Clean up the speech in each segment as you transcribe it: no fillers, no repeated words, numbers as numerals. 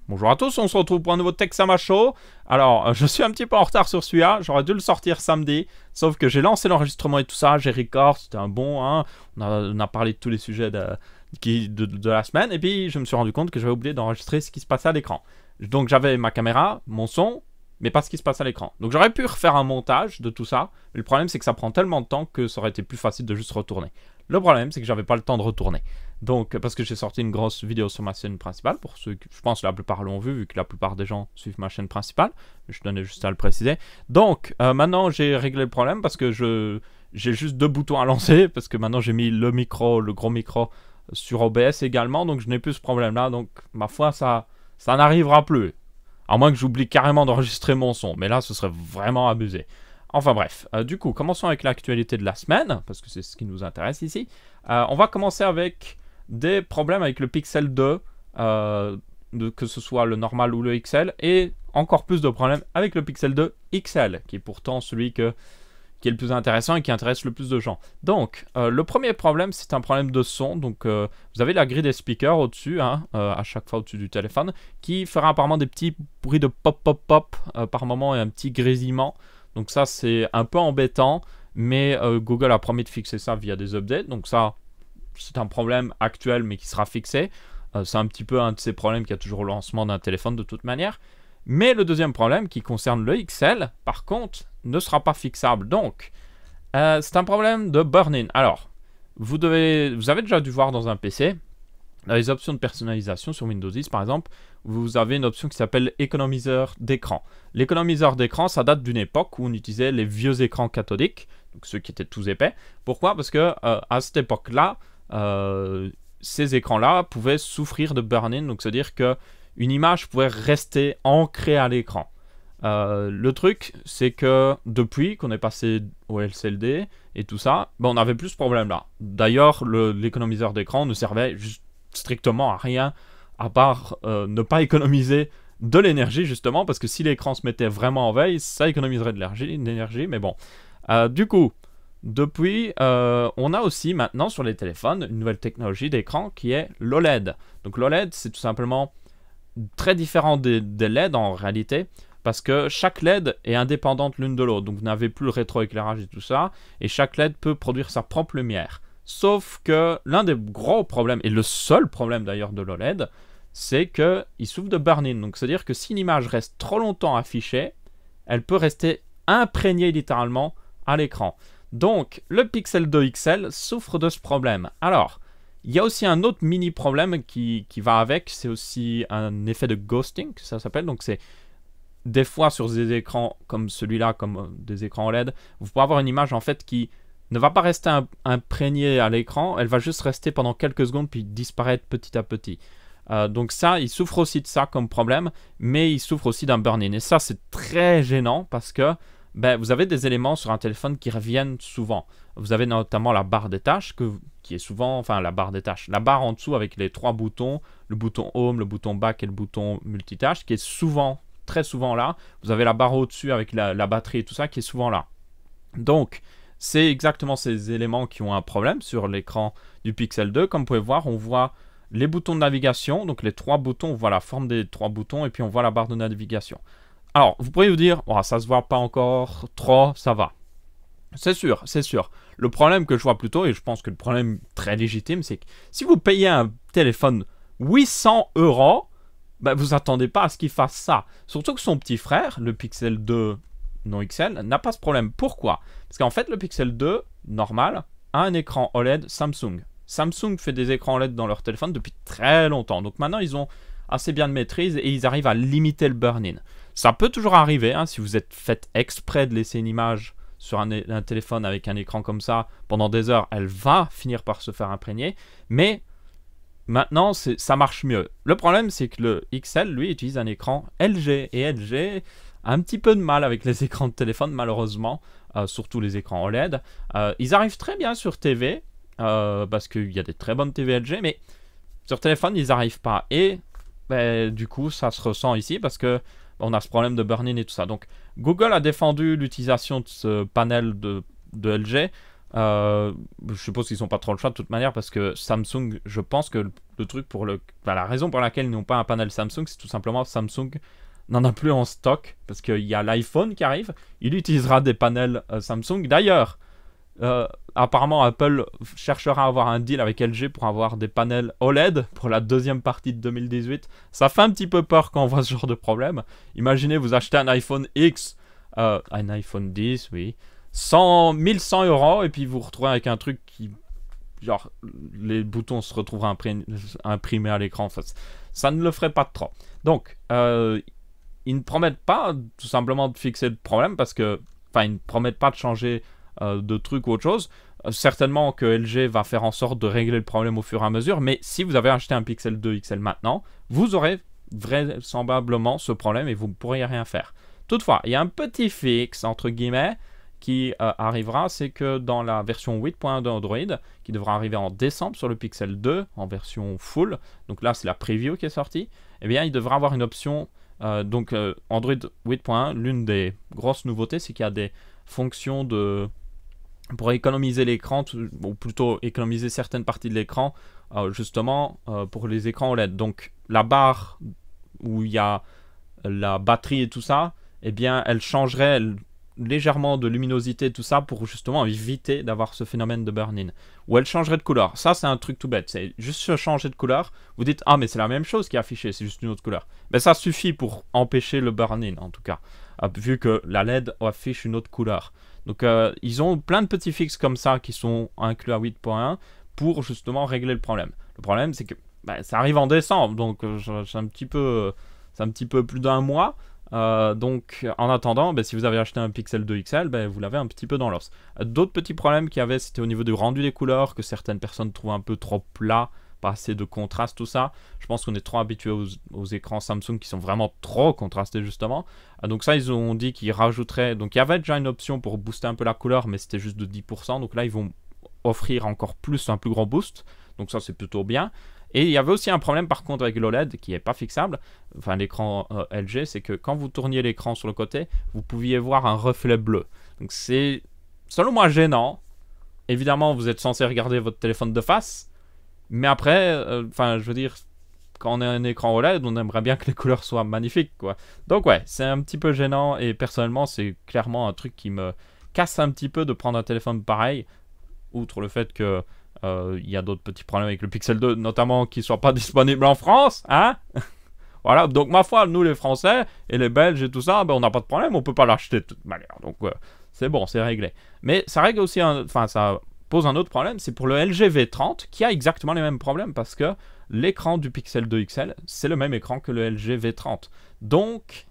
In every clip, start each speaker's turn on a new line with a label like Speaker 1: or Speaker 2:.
Speaker 1: Bonjour à tous, on se retrouve pour un nouveau Texama Show. Alors, je suis un petit peu en retard sur celui-là, j'aurais dû le sortir samedi, sauf que j'ai lancé l'enregistrement et tout ça, j'ai record, c'était un bon, hein. On a parlé de tous les sujets de la semaine, et puis je me suis rendu compte que j'avais oublié d'enregistrer ce qui se passait à l'écran. Donc j'avais ma caméra, mon son, mais pas ce qui se passe à l'écran. Donc j'aurais pu refaire un montage de tout ça, mais le problème c'est que ça prend tellement de temps que ça aurait été plus facile de juste retourner. Le problème c'est que j'avais pas le temps de retourner. Donc, parce que j'ai sorti une grosse vidéo sur ma chaîne principale, pour ceux que je pense que la plupart l'ont vu que la plupart des gens suivent ma chaîne principale, je tenais juste à le préciser. Donc, maintenant j'ai réglé le problème parce que j'ai juste deux boutons à lancer, parce que maintenant j'ai mis le micro, le gros micro sur OBS également, donc je n'ai plus ce problème-là, donc ma foi, ça n'arrivera plus. À moins que j'oublie carrément d'enregistrer mon son, mais là ce serait vraiment abusé. Enfin bref, du coup, commençons avec l'actualité de la semaine, parce que c'est ce qui nous intéresse ici. On va commencer avec des problèmes avec le Pixel 2, que ce soit le normal ou le XL, et encore plus de problèmes avec le Pixel 2 XL, qui est pourtant celui qui est le plus intéressant et qui intéresse le plus de gens. Donc, le premier problème, c'est un problème de son. Donc, vous avez la grille des speakers au-dessus, hein, à chaque fois au-dessus du téléphone, qui fera apparemment des petits bruits de pop-pop-pop par moment et un petit grésillement. Donc ça, c'est un peu embêtant, mais Google a promis de fixer ça via des updates. Donc ça, c'est un problème actuel, mais qui sera fixé. C'est un petit peu un de ces problèmes qu'il y a toujours au lancement d'un téléphone de toute manière. Mais le deuxième problème, qui concerne le XL, par contre, ne sera pas fixable. Donc, c'est un problème de burn-in. Alors, vous avez déjà dû voir dans un PC, dans les options de personnalisation sur Windows 10 par exemple, vous avez une option qui s'appelle économiseur d'écran. L'économiseur d'écran, ça date d'une époque où on utilisait les vieux écrans cathodiques, donc ceux qui étaient tous épais. Pourquoi? Parce que à cette époque-là, ces écrans-là pouvaient souffrir de burn-in, donc c'est-à-dire qu'une image pouvait rester ancrée à l'écran. Le truc, c'est que depuis qu'on est passé au LCD et tout ça, ben, on n'avait plus ce problème-là. D'ailleurs, l'économiseur d'écran ne servait juste strictement à rien, à part ne pas économiser de l'énergie, justement, parce que si l'écran se mettait vraiment en veille, ça économiserait de l'énergie, mais bon. Du coup, depuis, on a aussi maintenant sur les téléphones une nouvelle technologie d'écran qui est l'OLED. Donc l'OLED, c'est tout simplement très différent des LED en réalité, parce que chaque LED est indépendante l'une de l'autre. Donc vous n'avez plus le rétroéclairage et tout ça, et chaque LED peut produire sa propre lumière. Sauf que l'un des gros problèmes, et le seul problème d'ailleurs de l'OLED, c'est qu'il souffre de burn-in. Donc c'est-à-dire que si une image reste trop longtemps affichée, elle peut rester imprégnée littéralement à l'écran. Donc le Pixel 2 XL souffre de ce problème. Alors, il y a aussi un autre mini problème qui va avec, c'est aussi un effet de ghosting, ça s'appelle. Donc c'est des fois sur des écrans comme celui-là, comme des écrans OLED, vous pouvez avoir une image en fait qui ne va pas rester imprégnée à l'écran, elle va juste rester pendant quelques secondes puis disparaître petit à petit. Donc ça, il souffre aussi de ça comme problème, mais il souffre aussi d'un burn-in. Et ça, c'est très gênant parce que ben, vous avez des éléments sur un téléphone qui reviennent souvent. Vous avez notamment la barre des tâches, qui est souvent, enfin la barre des tâches, la barre en dessous avec les trois boutons, le bouton Home, le bouton Back et le bouton Multitâche, qui est souvent, très souvent là. Vous avez la barre au-dessus avec la batterie et tout ça, qui est souvent là. Donc, c'est exactement ces éléments qui ont un problème sur l'écran du Pixel 2. Comme vous pouvez voir, on voit les boutons de navigation, donc les trois boutons, on voit la forme des trois boutons et puis on voit la barre de navigation. Alors, vous pourriez vous dire, oh, ça se voit pas encore trop, ça va. C'est sûr, c'est sûr. Le problème que je vois plutôt, et je pense que le problème très légitime, c'est que si vous payez un téléphone 800 €, ben, vous attendez pas à ce qu'il fasse ça. Surtout que son petit frère, le Pixel 2 non XL, n'a pas ce problème. Pourquoi? Parce qu'en fait, le Pixel 2 normal a un écran OLED Samsung. Samsung fait des écrans OLED dans leur téléphone depuis très longtemps. Donc maintenant, ils ont assez bien de maîtrise et ils arrivent à limiter le burn-in. Ça peut toujours arriver, hein, si vous êtes fait exprès de laisser une image sur un téléphone avec un écran comme ça pendant des heures, elle va finir par se faire imprégner. Mais maintenant, ça marche mieux. Le problème, c'est que le XL, lui, utilise un écran LG. Et LG a un petit peu de mal avec les écrans de téléphone, malheureusement. Surtout les écrans OLED. Ils arrivent très bien sur TV, parce qu'il y a des très bonnes TV LG, mais sur téléphone, ils n'arrivent pas. Et ben, du coup, ça se ressent ici, parce que on a ce problème de burn-in et tout ça. Donc, Google a défendu l'utilisation de ce panel de LG Je suppose qu'ils n'ont pas trop le choix de toute manière parce que Samsung, je pense que le truc la raison pour laquelle ils n'ont pas un panel Samsung, c'est tout simplement Samsung n'en a plus en stock parce qu'il y a l'iPhone qui arrive, il utilisera des panels Samsung. D'ailleurs, apparemment Apple cherchera à avoir un deal avec LG pour avoir des panels OLED pour la deuxième partie de 2018. Ça fait un petit peu peur quand on voit ce genre de problème. Imaginez vous achetez un iPhone X, un iPhone 10, oui, 1100 euros et puis vous vous retrouvez avec un truc qui, genre, les boutons se retrouvent imprimés à l'écran. Enfin, ça ne le ferait pas de trop. Donc, ils ne promettent pas tout simplement de fixer le problème parce que, enfin, ils ne promettent pas de changer de truc ou autre chose. Certainement que LG va faire en sorte de régler le problème au fur et à mesure, mais si vous avez acheté un Pixel 2 XL maintenant, vous aurez vraisemblablement ce problème et vous ne pourrez rien faire. Toutefois, il y a un petit fixe, entre guillemets, qui arrivera, c'est que dans la version 8.1 d'Android, qui devra arriver en décembre sur le Pixel 2, en version full, donc là c'est la preview qui est sortie, eh bien il devra avoir une option, Android 8.1, l'une des grosses nouveautés, c'est qu'il y a des fonctions pour économiser l'écran, ou plutôt économiser certaines parties de l'écran, justement pour les écrans OLED. Donc la barre où il y a la batterie et tout ça, eh bien elle changerait légèrement de luminosité et tout ça pour justement éviter d'avoir ce phénomène de burn-in. Ou elle changerait de couleur. Ça c'est un truc tout bête, c'est juste changer de couleur. Vous dites ah mais c'est la même chose qui est affichée, c'est juste une autre couleur. Mais ça suffit pour empêcher le burn-in en tout cas, vu que la LED affiche une autre couleur. Donc ils ont plein de petits fixes comme ça qui sont inclus à 8.1 pour justement régler le problème. Le problème c'est que ça arrive en décembre, donc c'est un petit peu plus d'un mois. Donc en attendant, si vous avez acheté un Pixel 2 XL, vous l'avez un petit peu dans l'os. D'autres petits problèmes qu'il y avait, c'était au niveau du rendu des couleurs, que certaines personnes trouvent un peu trop plat, pas assez de contraste, tout ça. Je pense qu'on est trop habitué aux écrans Samsung qui sont vraiment trop contrastés justement. Donc ça, ils ont dit qu'ils rajouteraient, donc il y avait déjà une option pour booster un peu la couleur, mais c'était juste de 10%. Donc là, ils vont offrir encore plus, un plus grand boost. Donc ça, c'est plutôt bien. Et il y avait aussi un problème par contre avec l'OLED qui n'est pas fixable, enfin l'écran LG, c'est que quand vous tourniez l'écran sur le côté, vous pouviez voir un reflet bleu. Donc c'est selon moi gênant. Évidemment, vous êtes censé regarder votre téléphone de face, mais après, je veux dire, quand on a un écran OLED, on aimerait bien que les couleurs soient magnifiques, quoi. Donc ouais, c'est un petit peu gênant et personnellement, c'est clairement un truc qui me casse un petit peu de prendre un téléphone pareil, outre le fait que il y a d'autres petits problèmes avec le Pixel 2, notamment qu'il ne soit pas disponible en France, hein. Voilà, donc ma foi, nous les Français et les Belges et tout ça, on n'a pas de problème, on peut pas l'acheter de toute manière, donc c'est bon, c'est réglé. Mais ça règle aussi, ça pose un autre problème, c'est pour le LG V30 qui a exactement les mêmes problèmes parce que l'écran du Pixel 2 XL, c'est le même écran que le LG V30. Donc,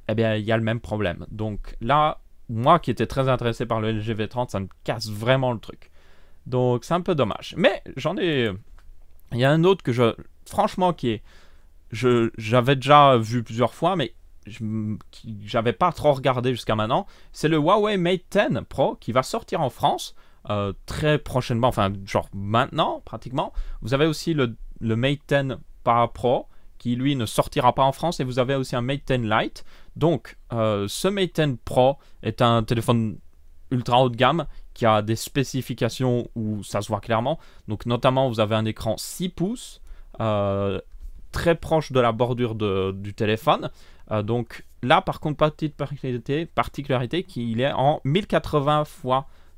Speaker 1: eh bien, il y a le même problème. Donc là, moi qui étais très intéressé par le LG V30, ça me casse vraiment le truc. Donc c'est un peu dommage. Mais il y a un autre que franchement j'avais déjà vu plusieurs fois, mais j'avais pas trop regardé jusqu'à maintenant. C'est le Huawei Mate 10 Pro qui va sortir en France très prochainement, enfin genre maintenant pratiquement. Vous avez aussi le Mate 10 Pro qui lui ne sortira pas en France et vous avez aussi un Mate 10 Lite. Donc ce Mate 10 Pro est un téléphone ultra haut de gamme qui a des spécifications où ça se voit clairement. Donc notamment vous avez un écran 6 pouces très proche de la bordure du téléphone. Donc là par contre petite particularité qu'il est en 1080 x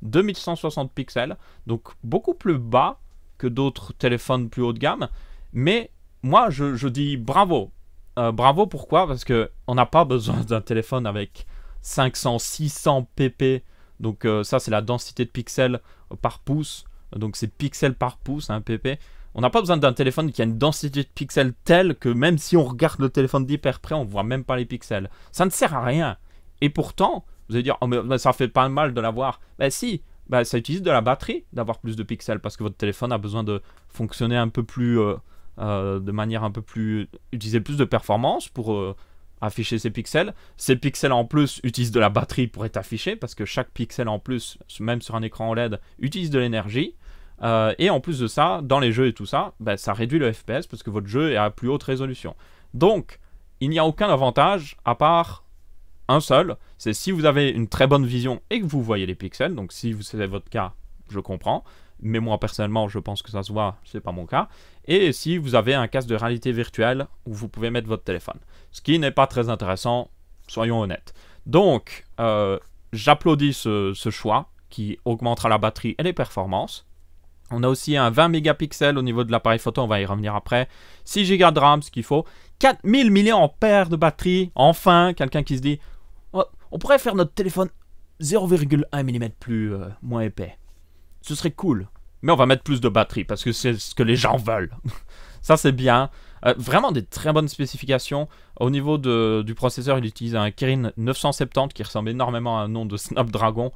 Speaker 1: 2160 pixels. Donc beaucoup plus bas que d'autres téléphones plus haut de gamme. Mais moi je dis bravo. Bravo pourquoi? Parce qu'on n'a pas besoin d'un téléphone avec 500-600 pp. Donc ça c'est la densité de pixels par pouce, donc c'est pixels par pouce, un pp. On n'a pas besoin d'un téléphone qui a une densité de pixels telle que même si on regarde le téléphone d'hyper près, on ne voit même pas les pixels. Ça ne sert à rien. Et pourtant, vous allez dire, oh mais ça fait pas mal de l'avoir. Ben si, ça utilise de la batterie d'avoir plus de pixels parce que votre téléphone a besoin de fonctionner un peu plus, de manière un peu plus, utiliser plus de performance pour afficher ces pixels. Ces pixels en plus utilisent de la batterie pour être affichés parce que chaque pixel en plus, même sur un écran OLED, utilise de l'énergie. Et en plus de ça, dans les jeux et tout ça, ça réduit le FPS parce que votre jeu est à plus haute résolution. Donc, il n'y a aucun avantage à part un seul, c'est si vous avez une très bonne vision et que vous voyez les pixels. Donc si c'est votre cas, je comprends. Mais moi, personnellement, je pense que ça se voit, c'est pas mon cas. Et si vous avez un casque de réalité virtuelle où vous pouvez mettre votre téléphone. Ce qui n'est pas très intéressant, soyons honnêtes. Donc, j'applaudis ce choix qui augmentera la batterie et les performances. On a aussi un 20 mégapixels au niveau de l'appareil photo, on va y revenir après. 6 Go de RAM, ce qu'il faut. 4000 mAh de batterie. Enfin, quelqu'un qui se dit, oh, on pourrait faire notre téléphone 0,1 mm plus moins épais. Ce serait cool. Mais on va mettre plus de batterie parce que c'est ce que les gens veulent. Ça, c'est bien. Vraiment des très bonnes spécifications. Au niveau du processeur, il utilise un Kirin 970 qui ressemble énormément à un nom de Snapdragon.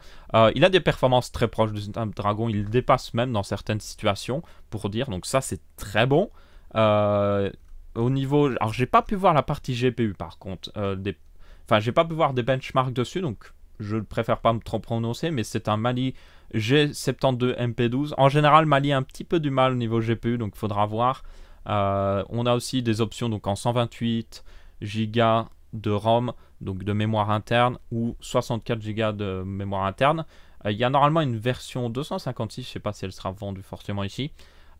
Speaker 1: Il a des performances très proches du Snapdragon. Il le dépasse même dans certaines situations, pour dire. Donc ça, c'est très bon. Au niveau... Alors, j'ai pas pu voir la partie GPU, par contre. Enfin, j'ai pas pu voir des benchmarks dessus, donc je ne préfère pas me trop prononcer, mais c'est un Mali G72 MP12. En général, Mali a un petit peu du mal au niveau GPU, donc il faudra voir. On a aussi des options donc en 128 Go de ROM, donc de mémoire interne, ou 64 Go de mémoire interne. Il y a normalement une version 256, je ne sais pas si elle sera vendue forcément ici.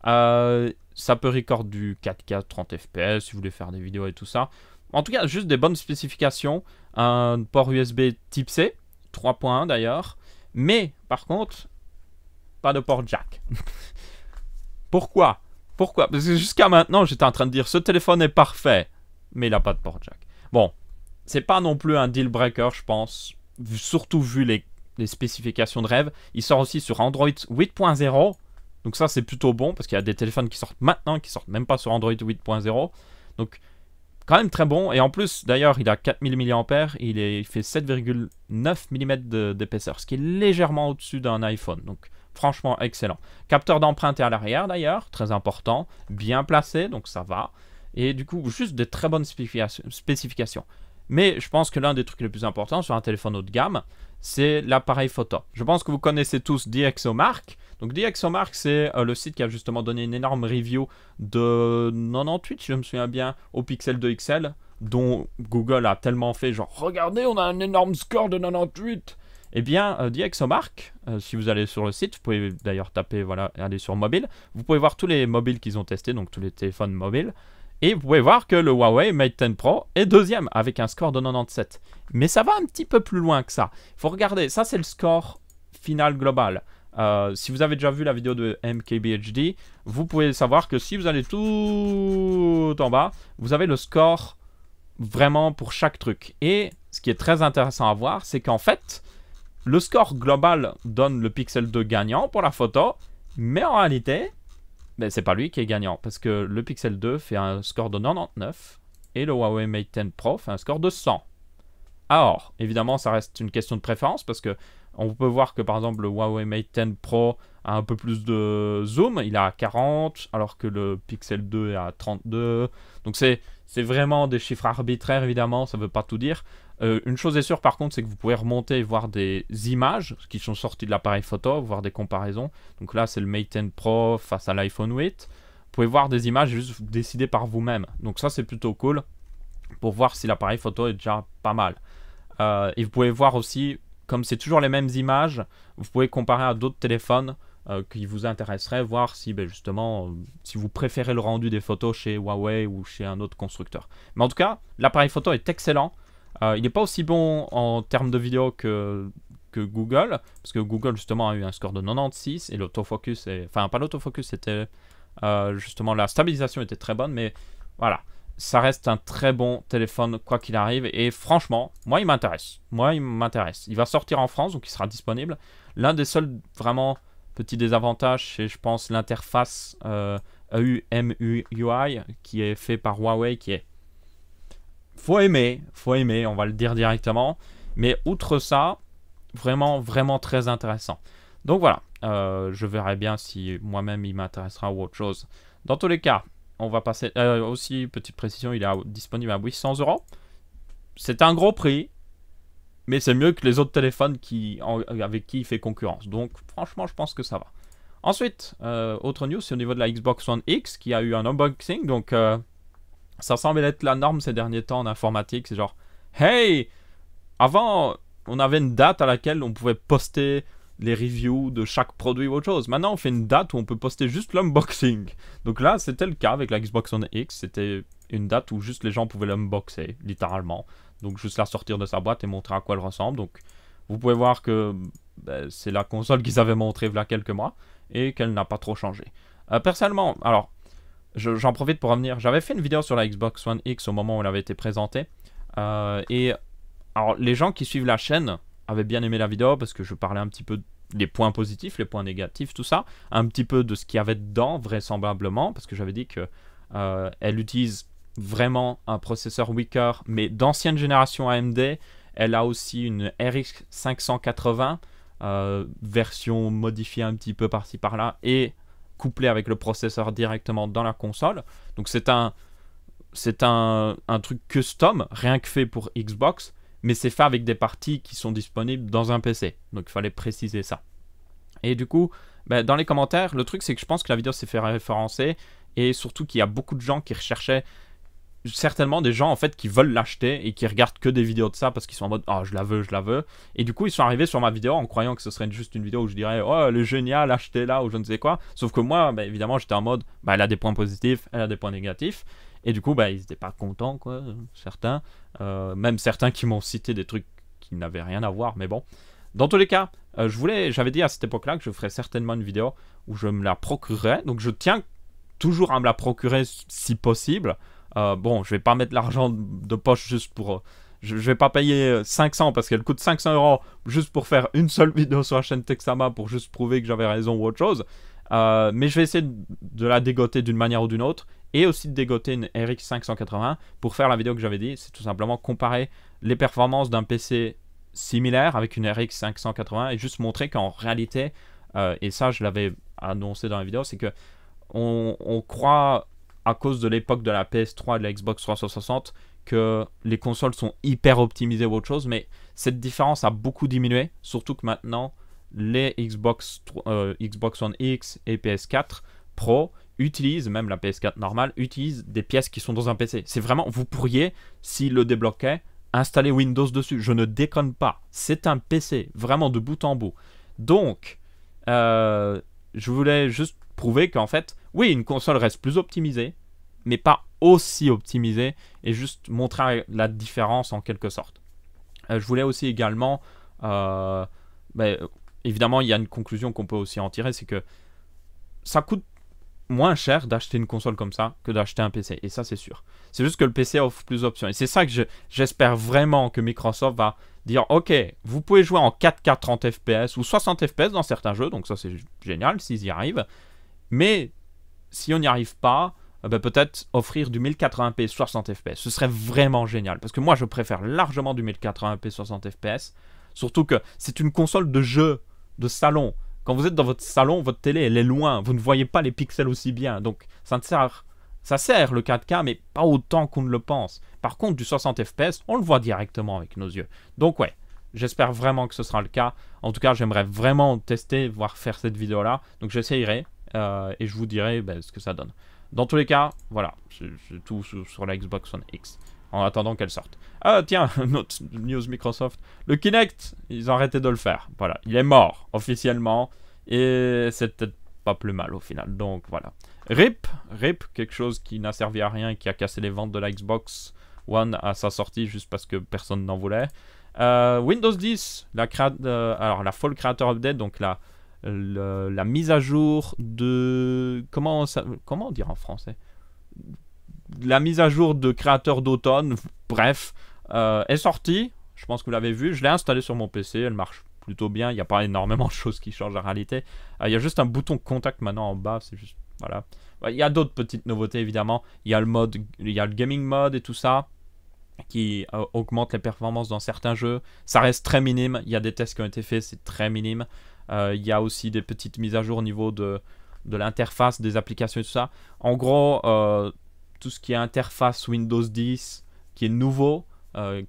Speaker 1: Ça peut record du 4K 30 fps si vous voulez faire des vidéos et tout ça. En tout cas, juste des bonnes spécifications. Un port USB type C, 3.1 d'ailleurs. Mais, par contre, pas de port jack. Pourquoi? Pourquoi? Parce que jusqu'à maintenant, j'étais en train de dire ce téléphone est parfait, mais il n'a pas de port jack. Bon, c'est pas non plus un deal breaker, je pense, surtout vu les spécifications de rêve. Il sort aussi sur Android 8.0, donc ça c'est plutôt bon, parce qu'il y a des téléphones qui sortent maintenant, qui sortent même pas sur Android 8.0. Donc, quand même très bon. Et en plus, d'ailleurs, il a 4000 mAh, il fait 7,9 mm d'épaisseur, ce qui est légèrement au-dessus d'un iPhone. Donc, franchement, excellent. Capteur d'empreinte est à l'arrière d'ailleurs, très important, bien placé, donc ça va. Et du coup, juste des très bonnes spécifications. Mais je pense que l'un des trucs les plus importants sur un téléphone haut de gamme, c'est l'appareil photo. Je pense que vous connaissez tous DxOMark. Donc DxOMark, c'est le site qui a justement donné une énorme review de 98, si je me souviens bien, au Pixel 2 XL, dont Google a tellement fait genre « Regardez, on a un énorme score de 98 !» Eh bien, DxOMark, si vous allez sur le site, vous pouvez d'ailleurs taper, voilà, aller sur mobile, vous pouvez voir tous les mobiles qu'ils ont testés, donc tous les téléphones mobiles, et vous pouvez voir que le Huawei Mate 10 Pro est deuxième avec un score de 97. Mais ça va un petit peu plus loin que ça. Il faut regarder, ça c'est le score final global. Si vous avez déjà vu la vidéo de MKBHD, vous pouvez savoir que si vous allez tout en bas, vous avez le score vraiment pour chaque truc. Et ce qui est très intéressant à voir, c'est qu'en fait, le score global donne le Pixel 2 gagnant pour la photo, mais en réalité, ben, c'est pas lui qui est gagnant, parce que le Pixel 2 fait un score de 99 et le Huawei Mate 10 Pro fait un score de 100. Alors, évidemment, ça reste une question de préférence, parce que on peut voir que par exemple le Huawei Mate 10 Pro a un peu plus de zoom, il est à 40, alors que le Pixel 2 est à 32. Donc c'est vraiment des chiffres arbitraires, évidemment, ça ne veut pas tout dire. Une chose est sûre par contre, c'est que vous pouvez remonter et voir des images qui sont sorties de l'appareil photo, voir des comparaisons. Donc là, c'est le Mate 10 Pro face à l'iPhone 8. Vous pouvez voir des images et juste décider par vous-même. Donc ça, c'est plutôt cool pour voir si l'appareil photo est déjà pas mal. Et vous pouvez voir aussi, comme c'est toujours les mêmes images, vous pouvez comparer à d'autres téléphones qui vous intéresseraient, voir si ben, justement, si vous préférez le rendu des photos chez Huawei ou chez un autre constructeur. Mais en tout cas, l'appareil photo est excellent. Il n'est pas aussi bon en termes de vidéo que Google, parce que Google justement a eu un score de 96 et l'autofocus, enfin pas l'autofocus, c'était justement la stabilisation était très bonne, mais voilà. Ça reste un très bon téléphone quoi qu'il arrive et franchement, moi il m'intéresse. Il va sortir en France, donc il sera disponible. L'un des seuls vraiment petits désavantages, c'est je pense l'interface EMUI qui est fait par Huawei, qui est... Faut aimer, on va le dire directement. Mais outre ça, vraiment très intéressant. Donc voilà, je verrai bien si moi-même il m'intéressera ou autre chose. Dans tous les cas, on va passer... aussi, petite précision, il est disponible à 800 €. C'est un gros prix, mais c'est mieux que les autres téléphones avec qui il fait concurrence. Donc, franchement, je pense que ça va. Ensuite, autre news, c'est au niveau de la Xbox One X, qui a eu un unboxing. Donc, ça semble être la norme ces derniers temps en informatique. C'est genre, hey, avant, on avait une date à laquelle on pouvait poster les reviews de chaque produit ou autre chose. Maintenant, on fait une date où on peut poster juste l'unboxing. Donc là, c'était le cas avec la Xbox One X. C'était une date où juste les gens pouvaient l'unboxer, littéralement. Donc juste la sortir de sa boîte et montrer à quoi elle ressemble. Donc vous pouvez voir que c'est la console qu'ils avaient montrée il y a quelques mois et qu'elle n'a pas trop changé. Personnellement, alors, j'en profite pour revenir. J'avais fait une vidéo sur la Xbox One X au moment où elle avait été présentée. Et alors, les gens qui suivent la chaîne avaient bien aimé la vidéo parce que je parlais un petit peu des points positifs, les points négatifs, tout ça. Un petit peu de ce qu'il y avait dedans, vraisemblablement, parce que j'avais dit que elle utilise vraiment un processeur Weaker, mais d'ancienne génération AMD. Elle a aussi une RX 580, version modifiée un petit peu par-ci par-là, et couplée avec le processeur directement dans la console. Donc c'est un truc custom, rien que fait pour Xbox, mais c'est fait avec des parties qui sont disponibles dans un PC. Donc il fallait préciser ça. Et du coup, dans les commentaires, le truc c'est que je pense que la vidéo s'est fait référencer, et surtout qu'il y a beaucoup de gens qui recherchaient, certainement des gens en fait qui veulent l'acheter et qui regardent que des vidéos de ça parce qu'ils sont en mode je la veux, je la veux. Et du coup ils sont arrivés sur ma vidéo en croyant que ce serait juste une vidéo où je dirais oh elle est géniale, achetez-la ou je ne sais quoi. Sauf que moi évidemment j'étais en mode elle a des points positifs, elle a des points négatifs. Et du coup ils n'étaient pas contents quoi, certains. Même certains qui m'ont cité des trucs qui n'avaient rien à voir, mais bon. Dans tous les cas, j'avais dit à cette époque-là que je ferais certainement une vidéo où je me la procurerais. Donc je tiens toujours à me la procurer si possible. Bon, je vais pas mettre l'argent de poche juste pour... je vais pas payer 500 parce qu'elle coûte 500 € juste pour faire une seule vidéo sur la chaîne Texama pour juste prouver que j'avais raison ou autre chose. Mais je vais essayer de la dégoter d'une manière ou d'une autre. Et aussi de dégoter une RX 580 pour faire la vidéo que j'avais dit. C'est tout simplement comparer les performances d'un PC similaire avec une RX 580 et juste montrer qu'en réalité, et ça je l'avais annoncé dans la vidéo, c'est que on croit à cause de l'époque de la PS3 et de la Xbox 360 que les consoles sont hyper optimisées ou autre chose, mais cette différence a beaucoup diminué, surtout que maintenant les Xbox One X et PS4 Pro utilisent, même la PS4 normale, utilisent des pièces qui sont dans un PC. C'est vraiment, vous pourriez, s'il le débloquait, installer Windows dessus. Je ne déconne pas. C'est un PC, vraiment de bout en bout. Donc, je voulais juste prouver qu'en fait, oui, une console reste plus optimisée, mais pas aussi optimisée, et juste montrer la différence en quelque sorte. Je voulais aussi également, évidemment, il y a une conclusion qu'on peut aussi en tirer, c'est que ça coûte moins cher d'acheter une console comme ça que d'acheter un PC, et ça c'est sûr. C'est juste que le PC offre plus d'options, et c'est ça que j'espère vraiment que Microsoft va dire ok, vous pouvez jouer en 4K 30 FPS ou 60 FPS dans certains jeux, donc ça c'est génial s'ils y arrivent, mais si on n'y arrive pas, peut-être offrir du 1080p 60 FPS, ce serait vraiment génial, parce que moi je préfère largement du 1080p 60 FPS, surtout que c'est une console de jeu, de salon. Quand vous êtes dans votre salon, votre télé elle est loin, vous ne voyez pas les pixels aussi bien, donc ça sert le 4K, mais pas autant qu'on ne le pense. Par contre, du 60 FPS, on le voit directement avec nos yeux. Donc ouais, j'espère vraiment que ce sera le cas. En tout cas, j'aimerais vraiment tester, voire faire cette vidéo-là. Donc j'essayerai et je vous dirai ce que ça donne. Dans tous les cas, voilà, c'est tout sur la Xbox One X, en attendant qu'elle sorte. Ah tiens, notre news Microsoft. Le Kinect, ils ont arrêté de le faire. Voilà, il est mort, officiellement. Et c'est peut-être pas plus mal au final. Donc voilà. RIP, quelque chose qui n'a servi à rien et qui a cassé les ventes de la Xbox One à sa sortie juste parce que personne n'en voulait. Windows 10, alors la Fall Creator Update, donc la mise à jour de... Comment dire en français? La mise à jour de créateur d'automne, bref, est sortie. Je pense que vous l'avez vu. Je l'ai installée sur mon PC, elle marche plutôt bien. Il n'y a pas énormément de choses qui changent en réalité. Il y a juste un bouton contact maintenant en bas, c'est juste... Voilà. Il y a d'autres petites nouveautés évidemment. Il y a le gaming mode et tout ça qui augmente les performances dans certains jeux. Ça reste très minime. Il y a des tests qui ont été faits, c'est très minime. Il y a aussi des petites mises à jour au niveau de l'interface, des applications et tout ça. En gros, tout ce qui est interface Windows 10 qui est nouveau,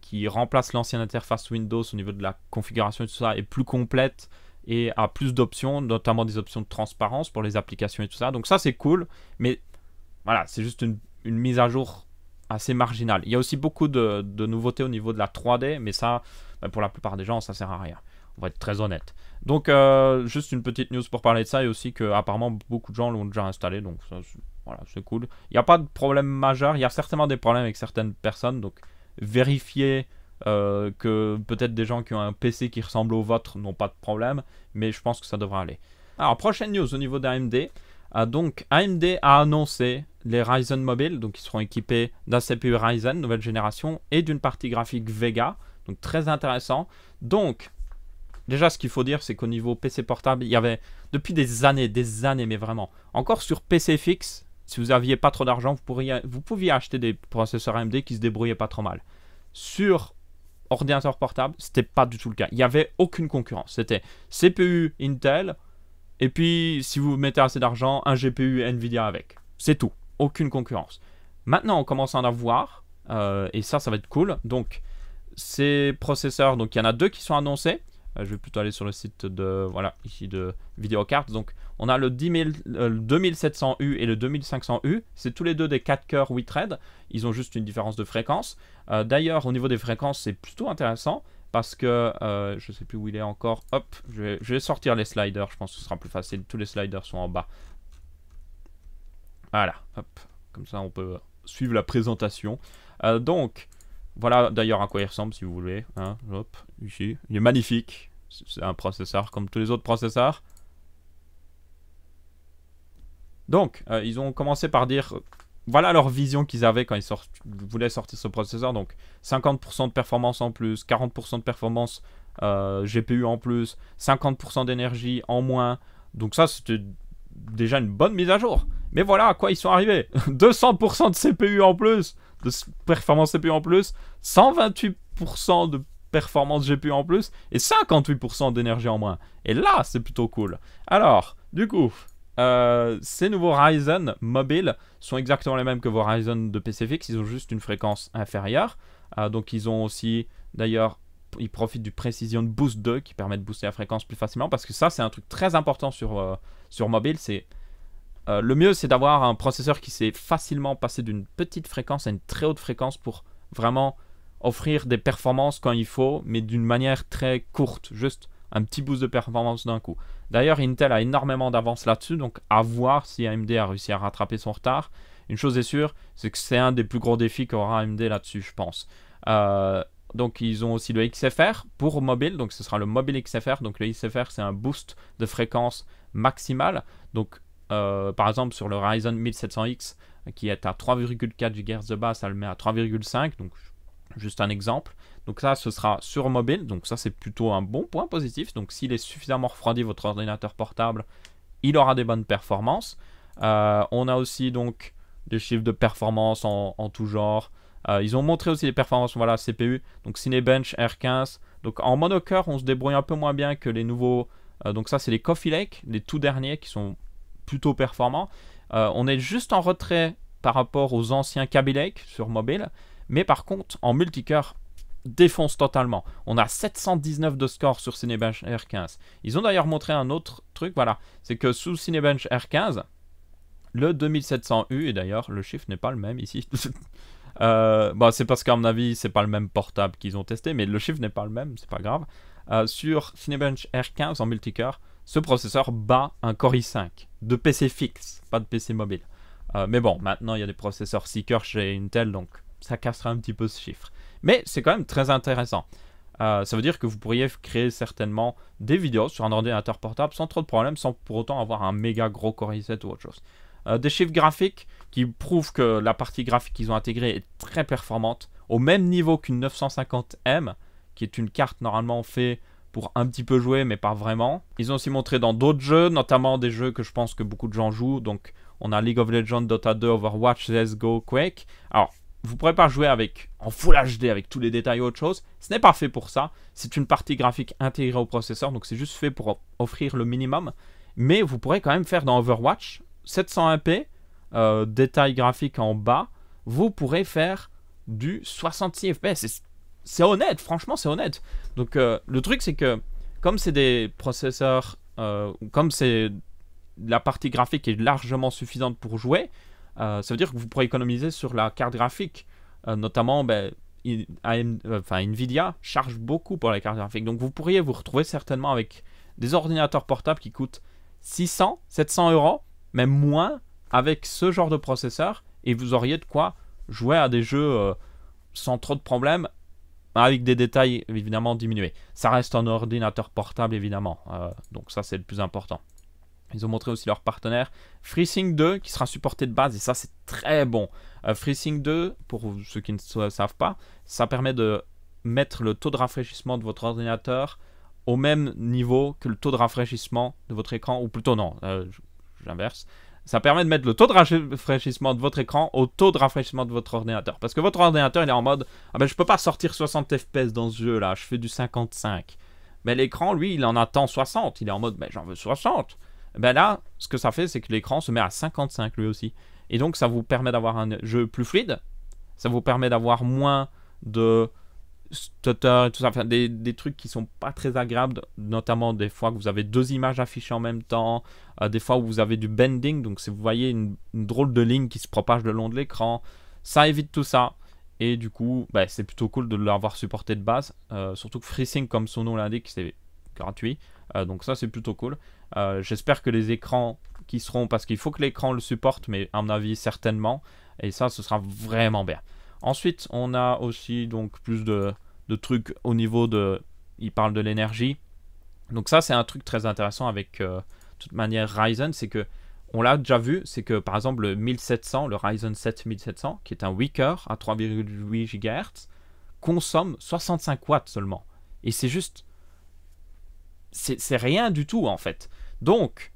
Speaker 1: qui remplace l'ancienne interface Windows au niveau de la configuration et tout ça, est plus complète et a plus d'options, notamment des options de transparence pour les applications et tout ça. Donc ça c'est cool, mais voilà, c'est juste une mise à jour assez marginale. Il y a aussi beaucoup de nouveautés au niveau de la 3D, mais ça, pour la plupart des gens, ça sert à rien. On va être très honnête. Donc, juste une petite news pour parler de ça et aussi que apparemment beaucoup de gens l'ont déjà installé. Donc, ça, voilà, c'est cool. Il n'y a pas de problème majeur. Il y a certainement des problèmes avec certaines personnes. Donc, vérifiez que peut-être des gens qui ont un PC qui ressemble au vôtre n'ont pas de problème. Mais je pense que ça devrait aller. Alors, prochaine news au niveau d'AMD. Donc, AMD a annoncé les Ryzen mobiles. Donc, ils seront équipés d'un CPU Ryzen nouvelle génération et d'une partie graphique Vega. Donc, très intéressant. Donc, déjà, ce qu'il faut dire, c'est qu'au niveau PC portable, il y avait depuis des années, mais vraiment. Encore sur PC fixe, si vous n'aviez pas trop d'argent, vous pouviez acheter des processeurs AMD qui se débrouillaient pas trop mal. Sur ordinateur portable, c'était pas du tout le cas. Il n'y avait aucune concurrence. C'était CPU Intel, et puis si vous mettez assez d'argent, un GPU Nvidia avec. C'est tout. Aucune concurrence. Maintenant, on commence à en avoir, et ça va être cool. Donc, ces processeurs, donc il y en a deux qui sont annoncés. Je vais plutôt aller sur le site de, voilà, ici de Videocard. Donc, on a le 2700U et le 2500U. C'est tous les deux des 4 cœurs 8 threads. Ils ont juste une différence de fréquence. D'ailleurs, au niveau des fréquences, c'est plutôt intéressant parce que, je ne sais plus où il est encore. Hop, je vais sortir les sliders. Je pense que ce sera plus facile. Tous les sliders sont en bas. Voilà, hop. Comme ça, on peut suivre la présentation. Donc, voilà d'ailleurs à quoi il ressemble si vous voulez. Hein. Hop, ici. Il est magnifique. C'est un processeur comme tous les autres processeurs. Donc, ils ont commencé par dire, voilà leur vision qu'ils avaient quand ils voulaient sortir ce processeur. Donc, 50% de performance en plus, 40% de performance GPU en plus, 50% d'énergie en moins. Donc ça, c'était déjà une bonne mise à jour. Mais voilà à quoi ils sont arrivés. 200% de CPU en plus, de performance CPU en plus, 128% de performance GPU en plus et 58% d'énergie en moins. Et là, c'est plutôt cool. Alors, du coup, ces nouveaux Ryzen mobiles sont exactement les mêmes que vos Ryzen de PC fixe. Ils ont juste une fréquence inférieure. Donc, ils ont aussi, d'ailleurs, ils profitent du Precision Boost 2 qui permet de booster la fréquence plus facilement. Parce que ça, c'est un truc très important sur mobile. C'est le mieux, c'est d'avoir un processeur qui sait facilement passer d'une petite fréquence à une très haute fréquence pour vraiment offrir des performances quand il faut, mais d'une manière très courte, juste un petit boost de performance d'un coup. D'ailleurs, Intel a énormément d'avance là-dessus, donc à voir si AMD a réussi à rattraper son retard. Une chose est sûre, c'est que c'est un des plus gros défis qu'aura AMD là-dessus, je pense. Donc ils ont aussi le XFR pour mobile, donc ce sera le mobile XFR. Donc le XFR, c'est un boost de fréquence maximale. Donc par exemple sur le Ryzen 1700X qui est à 3,4 GHz de base, ça le met à 3,5, donc juste un exemple. Donc ça, ce sera sur mobile, donc ça c'est plutôt un bon point positif. Donc s'il est suffisamment refroidi votre ordinateur portable, il aura des bonnes performances. On a aussi donc des chiffres de performance en tout genre. Ils ont montré aussi les performances, voilà, CPU, donc Cinebench R15. Donc en monocœur, on se débrouille un peu moins bien que les nouveaux. Donc ça, c'est les Coffee Lake, les tout derniers qui sont plutôt performants. On est juste en retrait par rapport aux anciens Kaby Lake sur mobile. Mais par contre, en multicœur, défonce totalement. On a 719 de score sur Cinebench R15. Ils ont d'ailleurs montré un autre truc, voilà. C'est que sous Cinebench R15, le 2700U, et d'ailleurs, le chiffre n'est pas le même ici. C'est parce qu'à mon avis, c'est pas le même portable qu'ils ont testé, mais le chiffre n'est pas le même, c'est pas grave. Sur Cinebench R15 en multicœur, ce processeur bat un Core i5 de PC fixe, pas de PC mobile. Mais bon, maintenant il y a des processeurs 6 cœurs chez Intel, donc ça cassera un petit peu ce chiffre. Mais c'est quand même très intéressant. Ça veut dire que vous pourriez créer certainement des vidéos sur un ordinateur portable sans trop de problèmes, sans pour autant avoir un méga gros Core i7 ou autre chose. Des chiffres graphiques qui prouvent que la partie graphique qu'ils ont intégrée est très performante, au même niveau qu'une 950M, qui est une carte normalement faite pour un petit peu jouer, mais pas vraiment. Ils ont aussi montré dans d'autres jeux, notamment des jeux que je pense que beaucoup de gens jouent. Donc, on a League of Legends, Dota 2, Overwatch, CSGO, Quake. Alors, vous ne pourrez pas jouer en Full HD avec tous les détails ou autre chose. Ce n'est pas fait pour ça. C'est une partie graphique intégrée au processeur, donc c'est juste fait pour offrir le minimum. Mais vous pourrez quand même faire dans Overwatch 720p, détail graphique en bas, vous pourrez faire du 66 fps. C'est honnête, franchement c'est honnête. Donc le truc c'est que comme c'est des processeurs, comme c'est la partie graphique est largement suffisante pour jouer, ça veut dire que vous pourrez économiser sur la carte graphique, notamment Nvidia charge beaucoup pour les cartes graphiques. Donc vous pourriez vous retrouver certainement avec des ordinateurs portables qui coûtent 600, 700 euros, même moins, avec ce genre de processeur, et vous auriez de quoi jouer à des jeux sans trop de problèmes, avec des détails évidemment diminués. Ça reste un ordinateur portable évidemment, donc ça c'est le plus important. Ils ont montré aussi leur partenaire FreeSync 2 qui sera supporté de base, et ça c'est très bon. FreeSync 2, pour ceux qui ne savent pas, ça permet de mettre le taux de rafraîchissement de votre ordinateur au même niveau que le taux de rafraîchissement de votre écran, ou plutôt non, j'inverse. Ça permet de mettre le taux de rafraîchissement de votre écran au taux de rafraîchissement de votre ordinateur. Parce que votre ordinateur, il est en mode « Ah ben je peux pas sortir 60 FPS dans ce jeu là, je fais du 55. » Mais l'écran, lui, il en attend 60. Il est en mode « Ben j'en veux 60. » Ben là, ce que ça fait, c'est que l'écran se met à 55 lui aussi. Et donc ça vous permet d'avoir un jeu plus fluide. Ça vous permet d'avoir moins de stutter et tout ça, enfin, des trucs qui sont pas très agréables, notamment des fois que vous avez deux images affichées en même temps, des fois où vous avez du bending, donc si vous voyez une drôle de ligne qui se propage le long de l'écran, ça évite tout ça, et du coup bah, c'est plutôt cool de l'avoir supporté de base, surtout que FreeSync, comme son nom l'indique, c'est gratuit, donc ça c'est plutôt cool. J'espère que les écrans qui seront, parce qu'il faut que l'écran le supporte, mais à mon avis certainement, et ça ce sera vraiment bien. Ensuite, on a aussi donc plus de trucs au niveau de... Il parle de l'énergie. Donc ça, c'est un truc très intéressant avec, de toute manière, Ryzen. C'est que, on l'a déjà vu, c'est que par exemple le 1700, le Ryzen 7 1700, qui est un 8 cœurs à 3,8 GHz, consomme 65 watts seulement. Et c'est juste... C'est rien du tout en fait. Donc,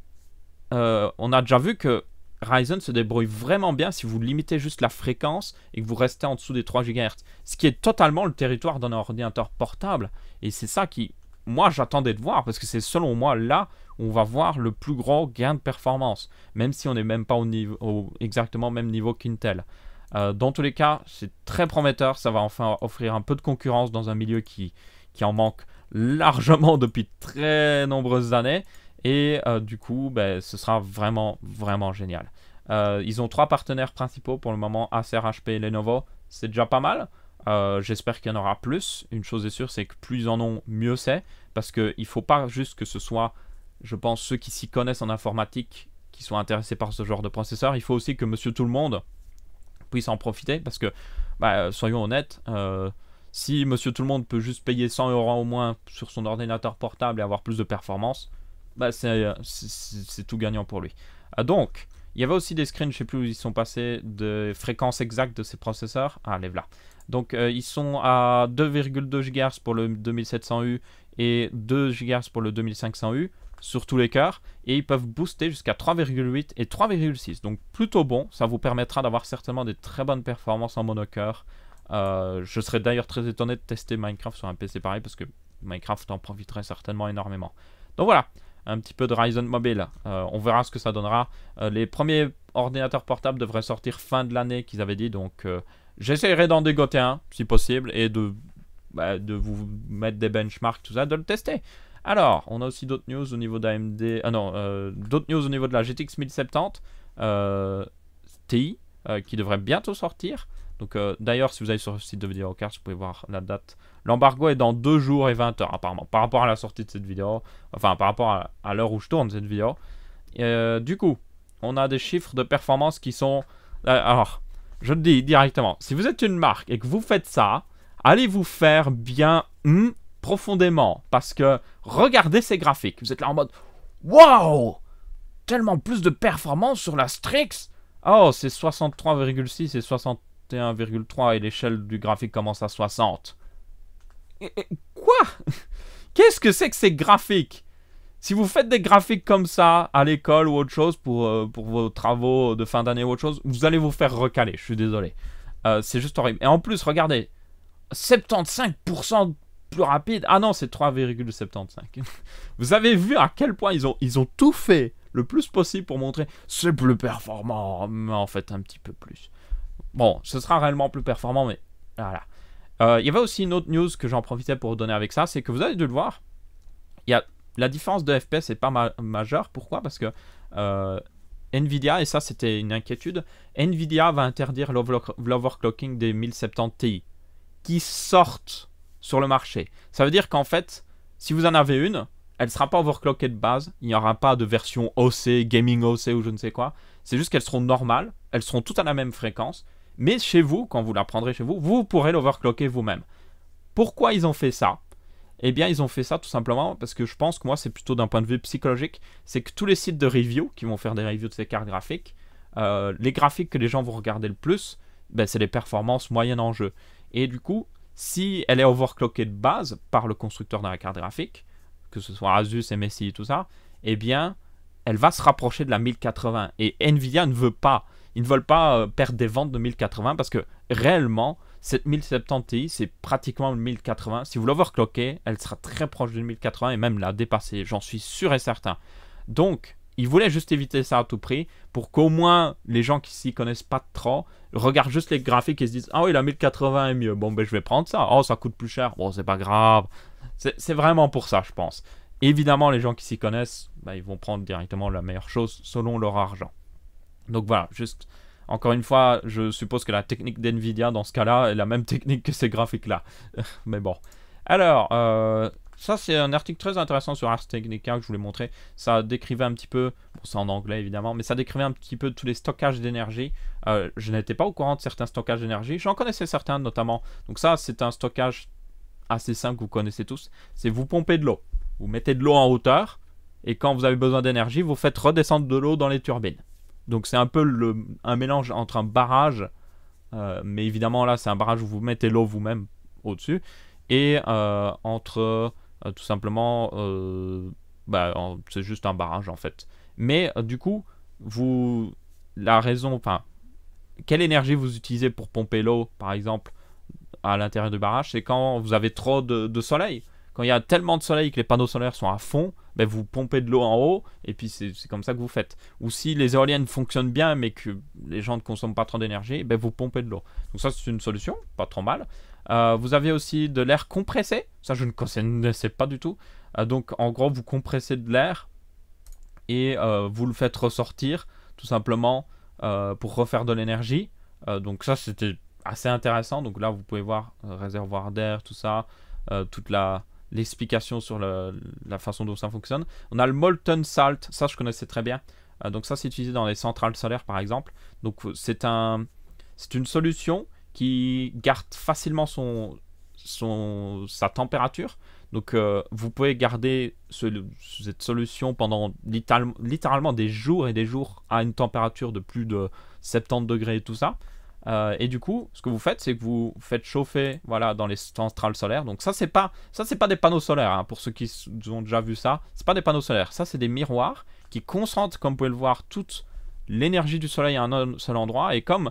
Speaker 1: on a déjà vu que Ryzen se débrouille vraiment bien si vous limitez juste la fréquence et que vous restez en dessous des 3 GHz. Ce qui est totalement le territoire d'un ordinateur portable. Et c'est ça qui, moi, j'attendais de voir, parce que c'est selon moi là où on va voir le plus gros gain de performance. Même si on n'est même pas au exactement même niveau qu'Intel. Dans tous les cas, c'est très prometteur. Ça va enfin offrir un peu de concurrence dans un milieu qui en manque largement depuis très nombreuses années. Et du coup, ben, ce sera vraiment, vraiment génial. Ils ont 3 partenaires principaux pour le moment, Acer, HP et Lenovo. C'est déjà pas mal. J'espère qu'il y en aura plus. Une chose est sûre, c'est que plus ils en ont, mieux c'est. Parce qu'il ne faut pas juste que ce soit, je pense, ceux qui s'y connaissent en informatique qui sont intéressés par ce genre de processeur. Il faut aussi que Monsieur Tout-le-Monde puisse en profiter. Parce que, bah, soyons honnêtes, si Monsieur Tout-le-Monde peut juste payer 100 € au moins sur son ordinateur portable et avoir plus de performance, bah c'est tout gagnant pour lui. Donc, il y avait aussi des screens, je ne sais plus où ils sont passés, de fréquences exactes de ces processeurs. Ah, les voilà. Donc, ils sont à 2,2 GHz pour le 2700U et 2 GHz pour le 2500U sur tous les cœurs. Et ils peuvent booster jusqu'à 3,8 et 3,6. Donc, plutôt bon. Ça vous permettra d'avoir certainement des très bonnes performances en monocœur. Je serais d'ailleurs très étonné de tester Minecraft sur un PC pareil, parce que Minecraft en profiterait certainement énormément. Donc voilà, un petit peu de Ryzen Mobile. On verra ce que ça donnera. Les premiers ordinateurs portables devraient sortir fin de l'année qu'ils avaient dit. Donc j'essaierai d'en dégoter un si possible et de vous mettre des benchmarks, tout ça, de le tester. Alors, on a aussi d'autres news au niveau d'AMD. D'autres news au niveau de la GTX 1070 Ti qui devrait bientôt sortir. Donc d'ailleurs, si vous allez sur le site de Videocard, vous pouvez voir la date. L'embargo est dans 2 jours et 20 heures apparemment, par rapport à la sortie de cette vidéo. Enfin, par rapport à l'heure où je tourne cette vidéo. Du coup, on a des chiffres de performance qui sont... alors, je le dis directement. Si vous êtes une marque et que vous faites ça, allez vous faire bien profondément. Parce que regardez ces graphiques. Vous êtes là en mode... Waouh! Tellement plus de performance sur la Strix. Oh, c'est 63,6 et 61,3 et l'échelle du graphique commence à 60. Quoi? Qu'est-ce que c'est que ces graphiques? Si vous faites des graphiques comme ça à l'école ou autre chose pour vos travaux de fin d'année ou autre chose, vous allez vous faire recaler, je suis désolé. C'est juste horrible. Et en plus, regardez, 75% plus rapide. Ah non, c'est 3,75. Vous avez vu à quel point ils ont tout fait le plus possible pour montrer c'est plus performant, mais en fait un petit peu plus. Bon, ce sera réellement plus performant, mais voilà. Il y avait aussi une autre news que j'en profitais pour donner avec ça, c'est que vous avez dû le voir, il y a la différence de FPS n'est pas majeure. Pourquoi? Parce que Nvidia, et ça c'était une inquiétude, Nvidia va interdire l'overclocking des 1070 Ti. qui sortent sur le marché. Ça veut dire qu'en fait, si vous en avez une, elle ne sera pas overclockée de base. Il n'y aura pas de version OC, Gaming OC ou je ne sais quoi. C'est juste qu'elles seront normales. Elles seront toutes à la même fréquence. Mais chez vous, quand vous la prendrez chez vous, vous pourrez l'overclocker vous-même. Pourquoi ils ont fait ça? Eh bien, ils ont fait ça tout simplement parce que je pense que moi, c'est plutôt d'un point de vue psychologique. C'est que tous les sites de review qui vont faire des reviews de ces cartes graphiques, les graphiques que les gens vont regarder le plus, ben, c'est les performances moyennes en jeu. Et du coup, si elle est overclockée de base par le constructeur de la carte graphique, que ce soit Asus, MSI et tout ça, eh bien, elle va se rapprocher de la 1080. Et Nvidia ne veut pas. Ils ne veulent pas perdre des ventes de 1080 parce que réellement, cette 1070 Ti, c'est pratiquement le 1080. Si vous l'overclockez, elle sera très proche de 1080 et même la dépasser. J'en suis sûr et certain. Donc, ils voulaient juste éviter ça à tout prix pour qu'au moins les gens qui s'y connaissent pas trop regardent juste les graphiques et se disent « Ah oui, la 1080 est mieux. Bon, ben je vais prendre ça. Oh, ça coûte plus cher. Bon, c'est pas grave. » C'est vraiment pour ça, je pense. Évidemment, les gens qui s'y connaissent, ben, ils vont prendre directement la meilleure chose selon leur argent. Donc voilà, juste, encore une fois, je suppose que la technique d'NVIDIA dans ce cas-là est la même technique que ces graphiques-là. Mais bon. Alors, ça c'est un article très intéressant sur Ars Technica que je voulais montrer. Ça décrivait un petit peu, bon c'est en anglais évidemment, mais ça décrivait un petit peu tous les stockages d'énergie. Je n'étais pas au courant de certains stockages d'énergie, j'en connaissais certains notamment. Donc ça c'est un stockage assez simple que vous connaissez tous. C'est vous pompez de l'eau, vous mettez de l'eau en hauteur, et quand vous avez besoin d'énergie, vous faites redescendre de l'eau dans les turbines. Donc c'est un peu un mélange entre un barrage, mais évidemment là c'est un barrage où vous mettez l'eau vous-même au-dessus, et entre tout simplement, c'est juste un barrage en fait. Mais du coup, la raison, enfin, quelle énergie vous utilisez pour pomper l'eau par exemple à l'intérieur du barrage, c'est quand vous avez trop de soleil. Quand il y a tellement de soleil que les panneaux solaires sont à fond, ben vous pompez de l'eau en haut et puis c'est comme ça que vous faites. Ou si les éoliennes fonctionnent bien mais que les gens ne consomment pas trop d'énergie, ben vous pompez de l'eau. Donc ça c'est une solution, pas trop mal. Vous avez aussi de l'air compressé, ça je ne connaissais pas du tout. Donc en gros vous compressez de l'air et vous le faites ressortir tout simplement pour refaire de l'énergie. Donc ça c'était assez intéressant. Donc là vous pouvez voir réservoir d'air, tout ça, toute l'explication sur la façon dont ça fonctionne. On a le molten salt, ça je connaissais très bien. Donc ça c'est utilisé dans les centrales solaires par exemple. Donc c'est une solution qui garde facilement sa température. Donc vous pouvez garder cette solution pendant littéralement des jours et des jours à une température de plus de 70 degrés et tout ça. Et du coup, ce que vous faites, c'est que vous faites chauffer, voilà, dans les centrales solaires. Donc ça, c'est pas des panneaux solaires, hein, pour ceux qui ont déjà vu ça. C'est pas des panneaux solaires. Ça, c'est des miroirs qui concentrent, comme vous pouvez le voir, toute l'énergie du soleil à un seul endroit. Et comme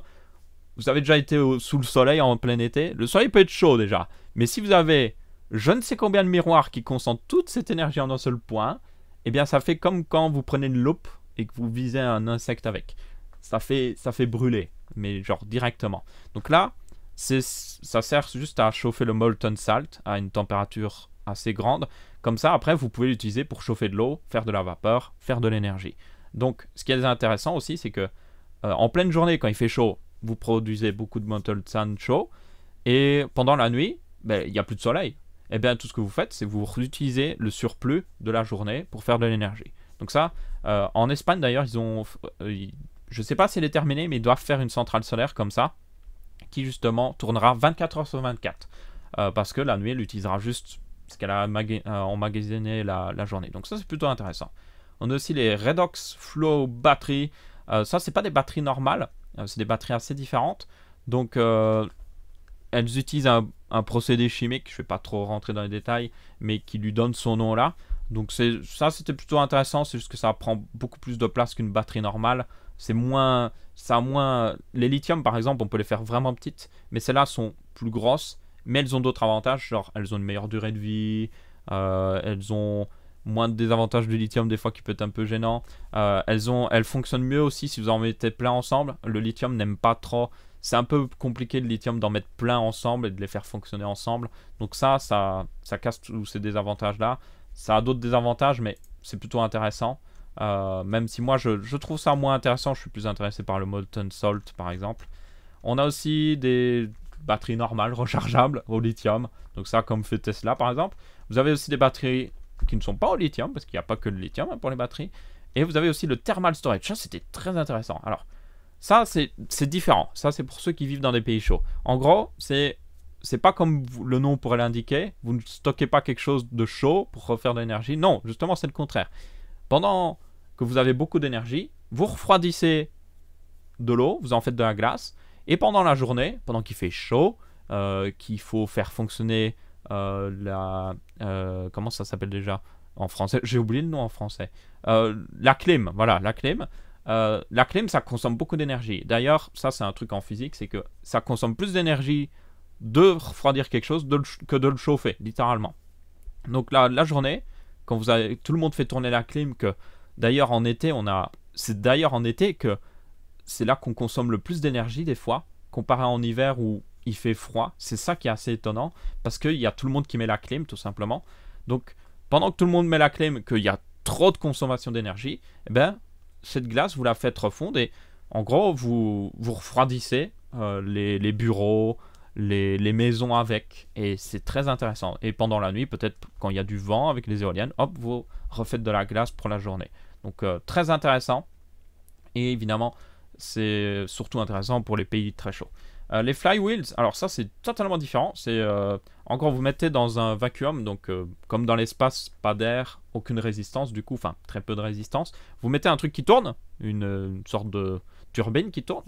Speaker 1: vous avez déjà été sous le soleil en plein été, le soleil peut être chaud déjà. Mais si vous avez je ne sais combien de miroirs qui concentrent toute cette énergie en un seul point, eh bien, ça fait comme quand vous prenez une loupe et que vous visez un insecte avec. Ça fait brûler, mais genre directement. Donc là, ça sert juste à chauffer le molten salt à une température assez grande. Comme ça, après, vous pouvez l'utiliser pour chauffer de l'eau, faire de la vapeur, faire de l'énergie. Donc, ce qui est intéressant aussi, c'est que en pleine journée, quand il fait chaud, vous produisez beaucoup de molten salt chaud. Et pendant la nuit, il n'y a plus de soleil. Et bien, tout ce que vous faites, c'est que vous réutilisez le surplus de la journée pour faire de l'énergie. Donc ça, en Espagne d'ailleurs, je ne sais pas si elle est terminée, mais ils doivent faire une centrale solaire comme ça, qui justement tournera 24 heures sur 24. Parce que la nuit, elle utilisera juste ce qu'elle a emmagasiné la journée. Donc ça, c'est plutôt intéressant. On a aussi les Redox Flow Batteries. Ça, c'est pas des batteries normales, c'est des batteries assez différentes. Donc, elles utilisent un procédé chimique, je ne vais pas trop rentrer dans les détails, mais qui lui donne son nom là. Donc ça c'était plutôt intéressant, c'est juste que ça prend beaucoup plus de place qu'une batterie normale. Les lithium par exemple, on peut les faire vraiment petites, mais celles-là sont plus grosses, mais elles ont d'autres avantages, genre elles ont une meilleure durée de vie, elles ont moins de désavantages du lithium des fois qui peut être un peu gênant. Elles fonctionnent mieux aussi si vous en mettez plein ensemble. Le lithium n'aime pas trop. C'est un peu compliqué le lithium d'en mettre plein ensemble et de les faire fonctionner ensemble. Donc ça casse tous ces désavantages-là. Ça a d'autres désavantages, mais c'est plutôt intéressant. Même si moi, je trouve ça moins intéressant. Je suis plus intéressé par le molten salt, par exemple. On a aussi des batterie normale, rechargeable au lithium. Donc ça, comme fait Tesla par exemple. Vous avez aussi des batteries qui ne sont pas au lithium, parce qu'il n'y a pas que le lithium pour les batteries. Et vous avez aussi le thermal storage. Ça, c'était très intéressant. Alors, ça, c'est différent. Ça, c'est pour ceux qui vivent dans des pays chauds. En gros, c'est pas comme le nom pourrait l'indiquer. Vous ne stockez pas quelque chose de chaud pour refaire de l'énergie. Non, justement, c'est le contraire. Pendant que vous avez beaucoup d'énergie, vous refroidissez de l'eau, vous en faites de la glace. Et pendant la journée, pendant qu'il fait chaud, qu'il faut faire fonctionner comment ça s'appelle déjà en français? J'ai oublié le nom en français. La clim, voilà, la clim. La clim, ça consomme beaucoup d'énergie. D'ailleurs, ça c'est un truc en physique, c'est que ça consomme plus d'énergie de refroidir quelque chose que de le chauffer, littéralement. Donc la journée, quand tout le monde fait tourner la clim, que d'ailleurs en été, c'est d'ailleurs en été que c'est là qu'on consomme le plus d'énergie des fois, comparé en hiver où il fait froid. C'est ça qui est assez étonnant, parce qu'il y a tout le monde qui met la clim, tout simplement. Donc, pendant que tout le monde met la clim, qu'il y a trop de consommation d'énergie, eh ben, cette glace, vous la faites refondre et en gros, vous refroidissez les bureaux, les maisons avec. Et c'est très intéressant. Et pendant la nuit, peut-être quand il y a du vent avec les éoliennes, hop, vous refaites de la glace pour la journée. Donc, très intéressant. Et évidemment, c'est surtout intéressant pour les pays très chauds. Les flywheels, alors ça c'est totalement différent. C'est encore vous mettez dans un vacuum, donc comme dans l'espace, pas d'air, aucune résistance du coup, enfin très peu de résistance. Vous mettez un truc qui tourne, une sorte de turbine qui tourne,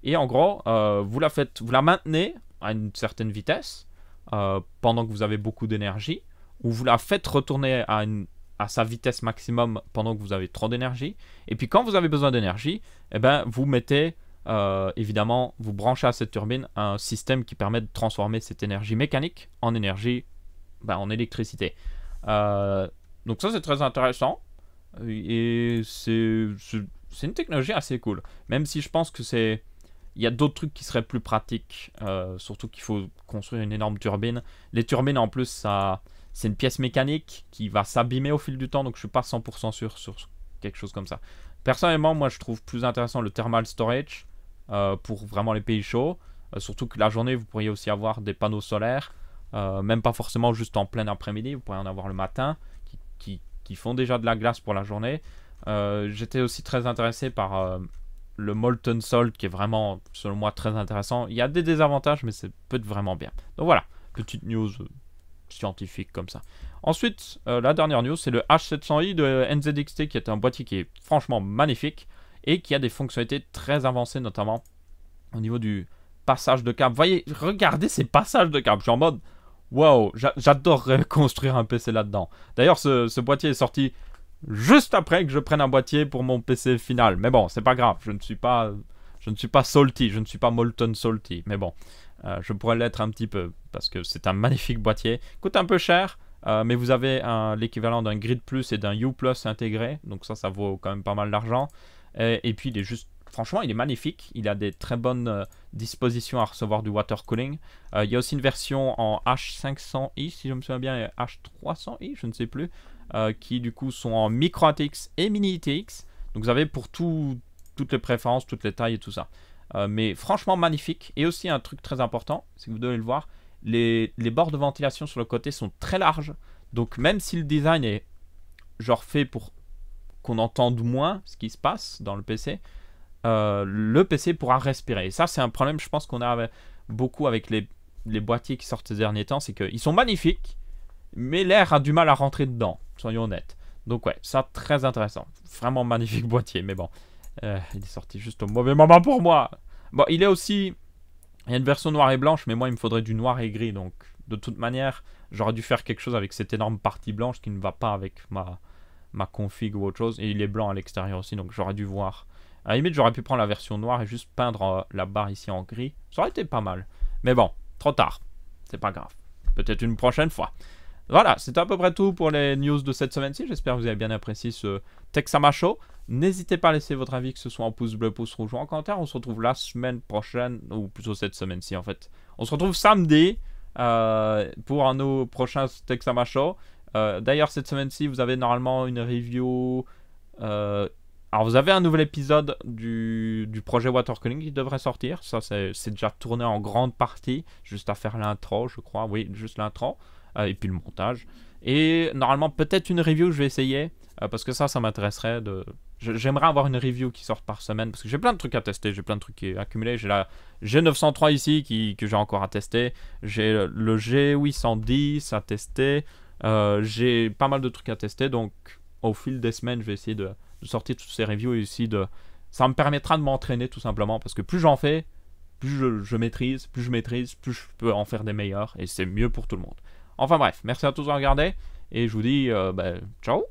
Speaker 1: et en gros vous la maintenez à une certaine vitesse pendant que vous avez beaucoup d'énergie, ou vous la faites retourner à sa vitesse maximum pendant que vous avez trop d'énergie. Et puis quand vous avez besoin d'énergie, eh ben, vous mettez, évidemment, vous branchez à cette turbine un système qui permet de transformer cette énergie mécanique en énergie, en électricité. Donc ça c'est très intéressant. Et c'est une technologie assez cool. Même si je pense que il y a d'autres trucs qui seraient plus pratiques. Surtout qu'il faut construire une énorme turbine. Les turbines en plus, c'est une pièce mécanique qui va s'abîmer au fil du temps, donc je suis pas 100% sûr sur quelque chose comme ça. Personnellement, moi je trouve plus intéressant le thermal storage pour vraiment les pays chauds. Surtout que la journée, vous pourriez aussi avoir des panneaux solaires, même pas forcément juste en plein après-midi, vous pourriez en avoir le matin, qui font déjà de la glace pour la journée. J'étais aussi très intéressé par le molten salt, qui est vraiment, selon moi, très intéressant. Il y a des désavantages, mais c'est peut être vraiment bien. Donc voilà, petite news scientifique comme ça. Ensuite, la dernière news, c'est le H700i de NZXT, qui est un boîtier qui est franchement magnifique et qui a des fonctionnalités très avancées, notamment au niveau du passage de câble. Voyez, regardez ces passages de câble. Je suis en mode, wow, j'adorerais construire un PC là-dedans. D'ailleurs, ce boîtier est sorti juste après que je prenne un boîtier pour mon PC final. Mais bon, c'est pas grave. Je ne suis pas salty, je ne suis pas molten salty. Mais bon, je pourrais l'être un petit peu parce que c'est un magnifique boîtier. Coûte un peu cher, mais vous avez l'équivalent d'un Grid Plus et d'un U Plus intégré. Donc ça vaut quand même pas mal d'argent. Et puis il est juste, franchement, il est magnifique. Il a des très bonnes dispositions à recevoir du water cooling. Il y a aussi une version en H500i, si je me souviens bien, et H300i, je ne sais plus, qui du coup sont en micro ATX et mini ATX. Donc vous avez pour toutes les préférences, toutes les tailles et tout ça. Mais franchement magnifique. Et aussi un truc très important, c'est que vous devez le voir, les bords de ventilation sur le côté sont très larges. Donc même si le design est genre fait pour qu'on entende moins ce qui se passe dans le PC, le PC pourra respirer. Et ça c'est un problème, je pense qu'on a beaucoup avec les boîtiers qui sortent ces derniers temps, c'est qu'ils sont magnifiques, mais l'air a du mal à rentrer dedans, soyons honnêtes. Donc ouais, ça très intéressant. Vraiment magnifique boîtier, mais bon. Il est sorti juste au mauvais moment pour moi. Bon, il y a une version noire et blanche, mais moi il me faudrait du noir et gris. Donc de toute manière, j'aurais dû faire quelque chose avec cette énorme partie blanche qui ne va pas avec ma config ou autre chose. Et il est blanc à l'extérieur aussi, donc j'aurais dû voir. À la limite, j'aurais pu prendre la version noire et juste peindre la barre ici en gris. Ça aurait été pas mal. Mais bon, trop tard. C'est pas grave. Peut-être une prochaine fois. Voilà, c'est à peu près tout pour les news de cette semaine-ci. J'espère que vous avez bien apprécié ce Texama Show. N'hésitez pas à laisser votre avis, que ce soit en pouce bleu, pouce rouge ou en commentaire. On se retrouve la semaine prochaine, ou plutôt cette semaine-ci en fait. On se retrouve samedi pour un de nos prochains Texama Show. D'ailleurs, cette semaine-ci, vous avez normalement une review Alors vous avez un nouvel épisode du projet Watercooling qui devrait sortir. Ça c'est déjà tourné en grande partie. Juste à faire l'intro je crois. Oui, juste l'intro. Et puis le montage. Et normalement peut-être une review je vais essayer. Parce que ça m'intéresserait de... J'aimerais avoir une review qui sorte par semaine. Parce que j'ai plein de trucs à tester. J'ai plein de trucs accumulés. J'ai la G903 ici que j'ai encore à tester. J'ai le G810 à tester. J'ai pas mal de trucs à tester. Donc au fil des semaines je vais essayer de sortir toutes ces reviews et aussi ça me permettra de m'entraîner tout simplement parce que plus j'en fais, plus je maîtrise, plus je peux en faire des meilleurs et c'est mieux pour tout le monde. Enfin bref, merci à tous de regarder et je vous dis ciao.